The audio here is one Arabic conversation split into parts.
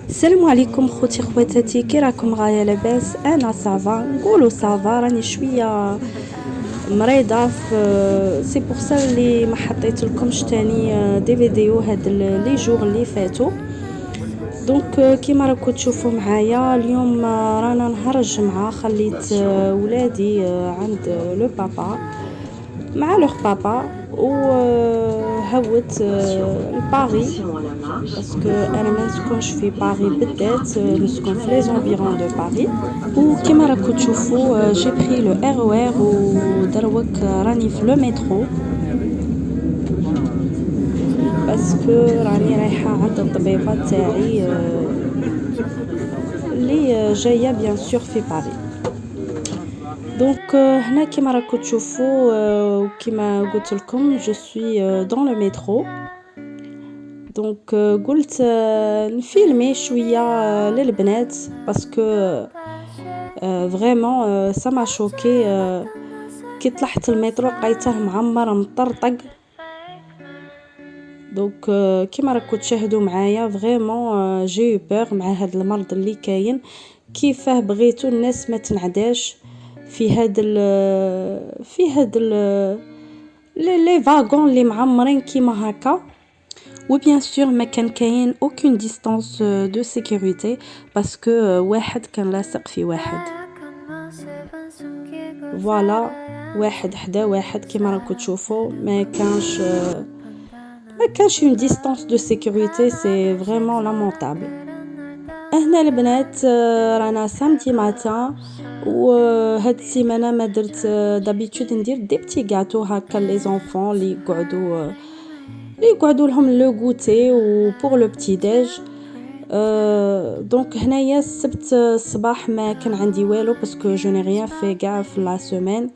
السلام عليكم خوتي خواتاتي، كي راكم؟ غايه لاباس؟ انا صافا، نقولوا صافا، راني شويه مريضه سي بور سا اللي ما حطيت لكمش تاني دي فيديو هاد لي جور اللي فاتوا. دونك كيما راكم تشوفوا معايا اليوم رانا نهار الجمعه، خليت ولادي عند لو بابا مع لوغ بابا و هوت لباري، باسكو انا ما نسكنش في باري بالذات، نسكن في لي زونفيرون دو باري. وكما راكم تشوفوا جي بري لو ار او ار ودروك راني في لو مترو، باسكو راني رايحه عند الطبيبه تاعي اللي جايه بيان سور في باري. دونك هنا كيما راكم تشوفوا وكيما قلت لكم جو سوي دون لو مترو. دونك قلت نفيلمي شويه للبنات باسكو فريمون سا ما شوكي. كي طلعت المترو لقيته معمر مطرطق. دونك كيما راكم تشاهدوا معايا فريمون جي بور مع هذا المرض اللي كاين. كيفاه بغيتو الناس ما تنعداش في هاد لي فاغون اللي معمرين كيما هكا. وبيان سور ما كان كاين اوكين ديستانس دو سيكوريتي باسكو واحد كان لاصق في واحد، فوالا واحد حدا واحد كيما راكم تشوفوا. ما كانش اون ديستانس دو سيكوريتي، سي فريمون لامونطابل. هنا البنات رانا سامدي ماتان، وهاد السيمانه ما درت دابيتود ندير دي بتي غاتو هكا لي زونفون اللي يقعدوا لهم لو غوتي و بور لو بتي ديج. دونك هنايا السبت الصباح ما كان عندي والو باسكو جو ني ريان في كاع في لا سيمين.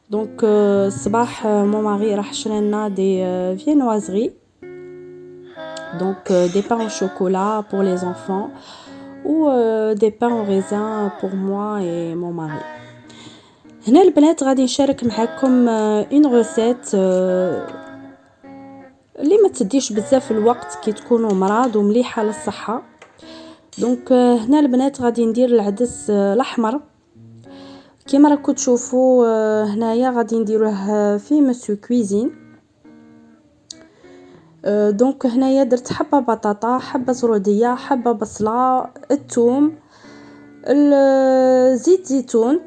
دونك الصباح مو ماري راح شرى لنا دي فينوازري، دونك دي بان او شوكولا بور لي زونفون و دي بان او ريزان بور موا اي مون ماري. هنا البنات غادي نشارك معكم اون روسيت اللي ما تديش بزاف الوقت كي تكونوا مرض ومليحه للصحه. دونك هنا البنات غادي ندير العدس الاحمر كيما راكم تشوفوا. هنايا غادي نديروه في مسيو كويزين. دونك هنايا درت حبه بطاطا، حبه زروديه، حبه بصله، الثوم، زيت زيتون.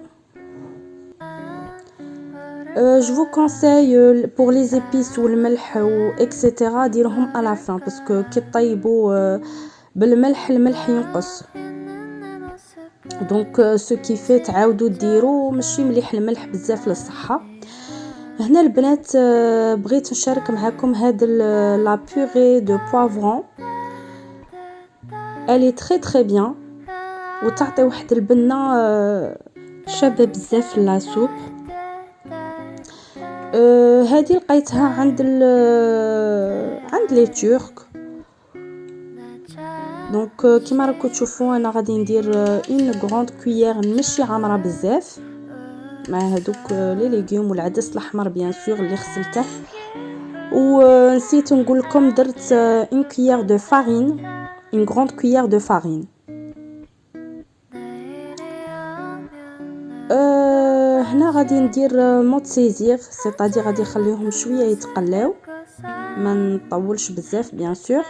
je vous conseille pour les épices والملح و etc ديرهم à la fin parce que كي طيبوا بالملح الملح ينقص. دونك سو كي في تعاودوا ديروا ماشي مليح الملح بزاف للصحه. هنا البنات بغيت نشارك معكم هاد لا بوري دو بوافرون، elle est très très bien وتعطي واحد البنه شابه بزاف لا سوب. هذه لقيتها عند لي تورك. دونك كيما راكم تشوفوا انا غادي ندير اون غروند كويير ماشي عامره بزاف مع هذوك لي ليغوم والعدس الاحمر بيان سور اللي غسلته. ونسيت نقول لكم درت اون كويير دو فارين، اون غروند كويير دو فارين. هنا غادي ندير مود سيزير، سيتادير غادي نخليهم شويه يتقلاو، ما نطولش بزاف بيان سور.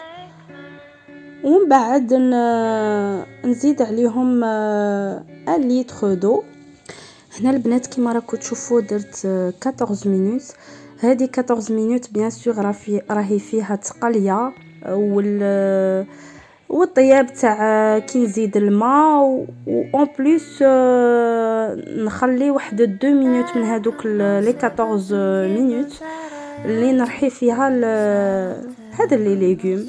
ومن بعد نزيد عليهم 1 لتر دو. هنا البنات كيما راكم تشوفوا درت 14 مينوت. هذه 14 مينوت بيان سور راهي فيها تقليه والطياب تاع كي نزيد الماء و اون بليس نخلي واحد 2 مينوت من هذوك لي 14 مينوت اللي نرحي فيها هذا لي ليغوم.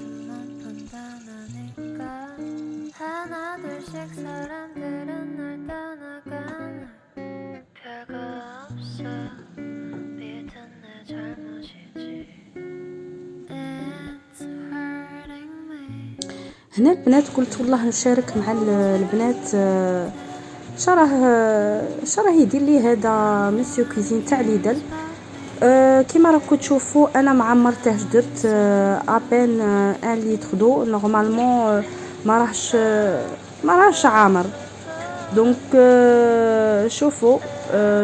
هنا البنات قلت والله نشارك مع البنات شراه يدير لي هذا مسيو كوزين تاع ليدل. كيما راكم تشوفوا انا ما عمرتهش، درت ابان 1 لتر دو نورمالمون. ما راهش عامر. دونك شوفوا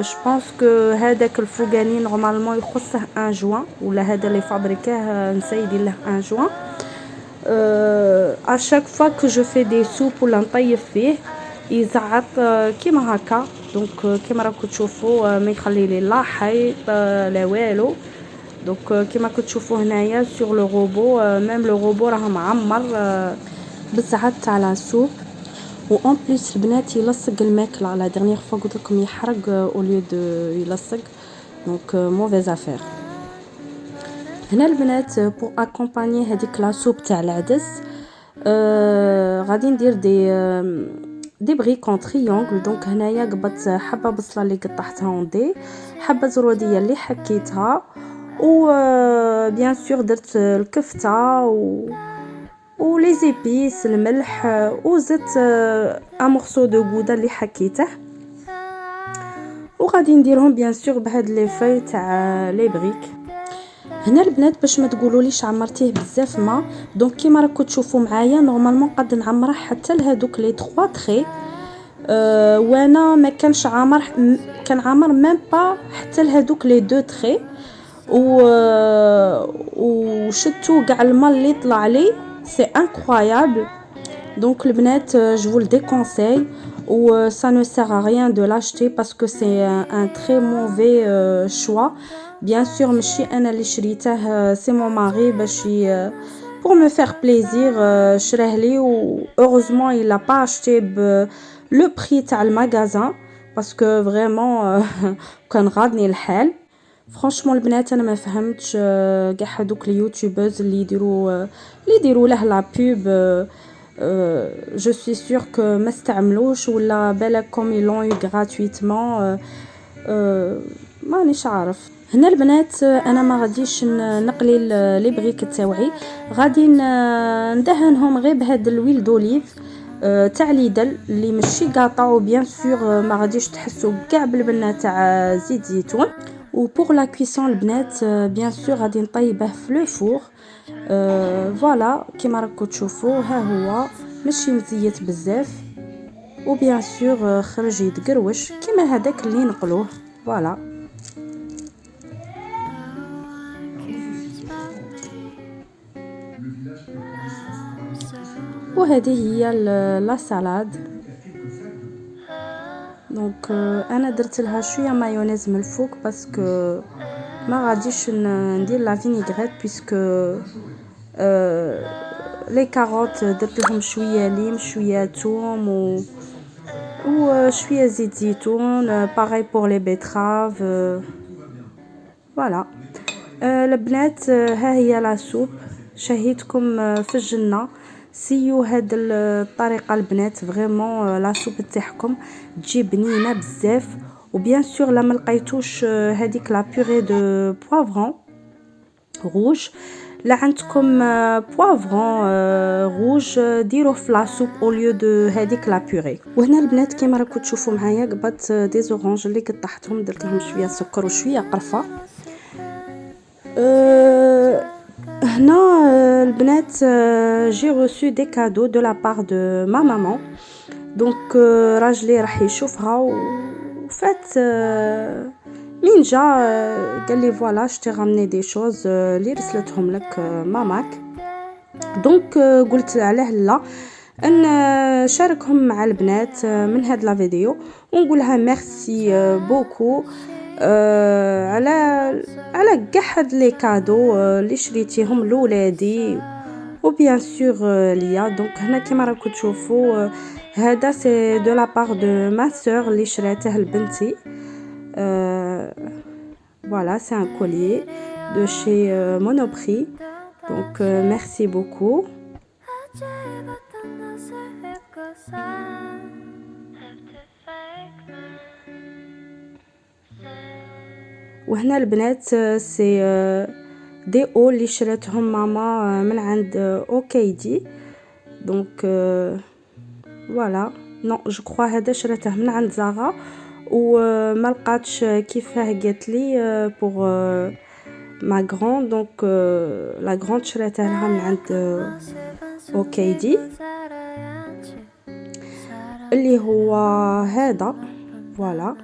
جو بونس كو هذاك الفوقاني نورمالمون يخصه 1 جوان، ولا هذا اللي فابريكاه نسيدي له 1 جوان. à chaque fois que je fais des soupes ولا نطيب فيه يزعط كيما هكا. دونك كيما راكم تشوفوا ما يخلي لي لا حيط لا والو. دونك كيما كتشوفوا هنايا سور لو روبو، ميم لو روبو راه معمر بالزعط تاع لا سوب. و اون بليس البنات يلصق الماكله على ديرنيير فوا قلت لكم يحرق او ليو دو يلصق. دونك موفيز افير. هنا البنات بور اكومباني هذيك لا سوب تاع العدس غادي ندير دي بريكون تريونغل. دونك هنايا قبضت حبه بصله اللي قطعتها دي، حبه زروديه اللي حكيتها، و بيان سور درت الكفته و لي زيبيس الملح، وزدت ان مورسو دو غودا اللي حكيته، وغادي نديرهم بيان سور بهاد لي فاي تاع لي بريك. هنا البنات باش ما تقولوليش عمرتيه بزاف ما، دونك كيما راكم تشوفوا معايا نورمالمون قد نعمره حتى لهادوك لي 3 تري. وانا ما كانش عامر، كان عامر ميم با حتى لهادوك لي 2 تري. وشتو كاع الماء اللي طلع لي سي انكرويابل. دونك البنات je vous le déconseille ou ça ne sert à rien de l'acheter parce que c'est un très mauvais choix. Bien sûr ماشي انا اللي شريته، سي مون ماري باش pour me faire plaisir شراه لي، و heureusement il a pas acheté le prix تاع المغازان parce que vraiment كان غادني الحال. فرانشمون البنات انا ما فهمتش كاع هذوك اليوتيوبرز اللي يديروا له لا بوب. جو سوي سور كو ما استعملوش ولا بالكم يلون غراتويتمون. مانيش عارف. هنا البنات انا ما غاديش نقلي لي بريك تاوعي، غادي ندهنهم غير بهذا الويل دوليف تاع ليدل اللي ماشي قاطع، وبيان سور ما غاديش تحسوا كاع بالبنه تاع زيت زيتون. و pour la cuisson البنات بيان سور غادي نطيبه في لو فور. فوالا كيما راكم تشوفوا ها هو ماشي مزيت بزاف، وبيان سور خرج يتقروش كيما هذاك اللي نقلوه. فوالا وهذه هي لا سالاد. دونك انا درت لها شويه مايونيز من الفوق باسكو ما غاديش ندير لا فينيغريت بيسكو لي كاروت درت لهم شويه ليم شويه توم وشويه زيت زيتون، باغاي بور لي بيتراف. فوالا البنات ها هي لا سوب شهيتكم في الجنه. سيو هاد الطريقه البنات فريمون لا سوب تاعكم تجي بنينه بزاف. وبيان سور لا ما لقيتوش هذيك لا بوري دو بوافرون روج، لا عندكم بوافرون روج ديروه في لا سوب او ليو دو هذيك لا بوري. وهنا البنات كيما راكم تشوفوا معايا قبضت دي زورانج اللي قطعتهم، درت لهم شويه سكر وشويه قرفه. هنا البنات جي reçu des cadeaux de la part de ma maman. دونك راجلي راح يشوفها وفات من جا قال لي فوالا je t'ai ramené des choses اللي رسلتهم لك ماماك. دونك قلت عليه لا ان شاركهم مع البنات من هاد لا فيديو ونقولها ميرسي بوكو على كاع هاد لي كادو اللي شريتيهم لولادي وبيان سور ليا. دونك هنا كيما راكم تشوفوا هذا سي دو لا بار دو ما سور اللي شريته لبنتي. فوالا سي ان كوليي دو شي مونوبري. دونك ميرسي بوكو. وهنا البنات سي دي او اللي شراتهم ماما من عند اوكيدي. دونك فوالا نو جو كرو هذا شراته من عند زاغا وما لقاتش كيفاه قالت لي بوغ ما غراند دونك لا غراند شريتها لها من عند اوكيدي اللي هو هذا فوالا.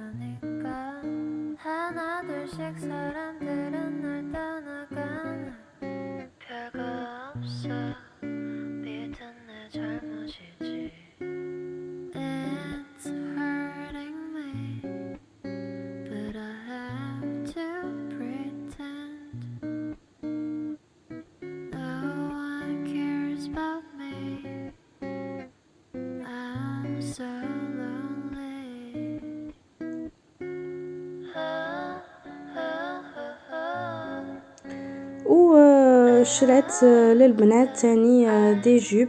وشريت للبنات تاني دي جوب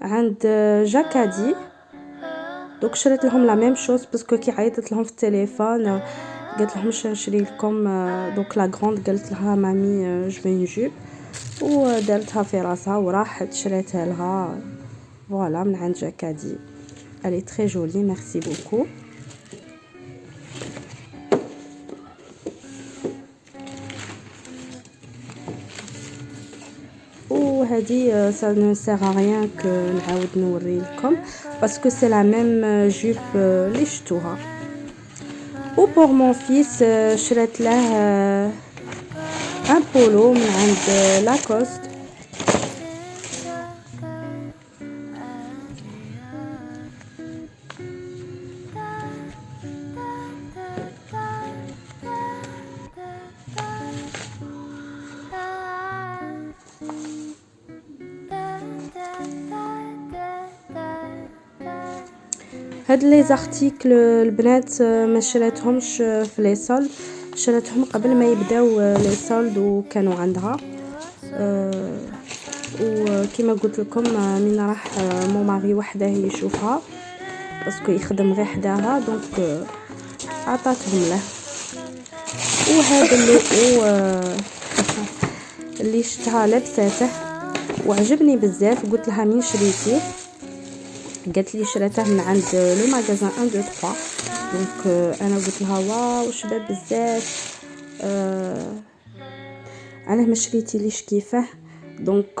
عند جاكادي دوك شريت لهم لا ميم شوز باسكو كي عيطت لهم في التليفون قالت لهم باش نشري لكم دوك لا غراند قالت لها مامي جو في جوب ودارتها في راسها وراحت شريتها لها فوالا من عند جاكادي. Elle est très jolie, merci beaucoup. وهذه ça ne sert à rien que نعاود نوري لكم parce que c'est la même jupe اللي شفتوها. و pour mon fils شريت له un polo من عند لاكوست هاد لي زارتيكل البنات ما شريتهمش في لي سولد شريتهم قبل ما يبداو لي سولد وكانوا عندها وكما قلت لكم من راح مو ماري وحده يشوفها باسكو يخدم غير حداها دونك عطاتهم له. وهذا اللي شفتها لبساته وعجبني بزاف قلت لها مين شريتيه قالت لي شريته من عند لو ماغازان 1 2 3 دونك انا قلت لها واو شباب بزاف انا ما شريتي ليش كيفاه دونك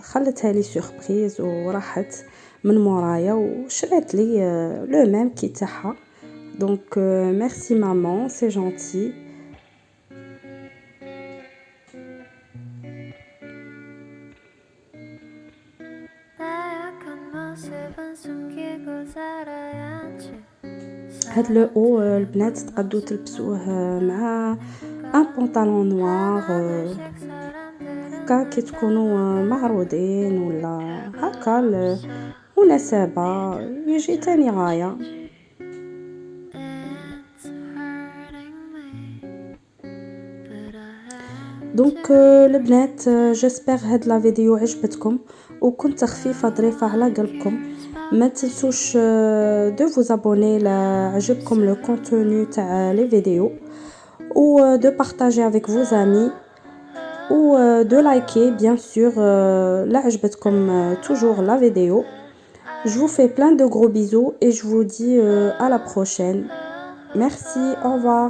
خلتها لي سوربريز وراحت من مورايا وشريت لي لو ميم كي تاعها دونك ميرسي مامون سي جونتي. هاد لو او البنات تقدو تلبسوه مع ان بونطالون نوار هكا كي تكونوا معروضين ولا هكا مناسبة يجي تاني غاية. دونك البنات جيسبر هاد لا فيديو عجبتكم وكنت خفيفة ظريفة على قلبكم. ما تنسوش دو فوز ابوني لا عجبكم لو كونتوني تاع لي فيديو و دو بارطاجي افيك فوز امي و دو لايكي بيان سور لا عجبتكم toujours la vidéo. Je vous fais plein de gros bisous et je vous dis à la prochaine. Merci, au revoir.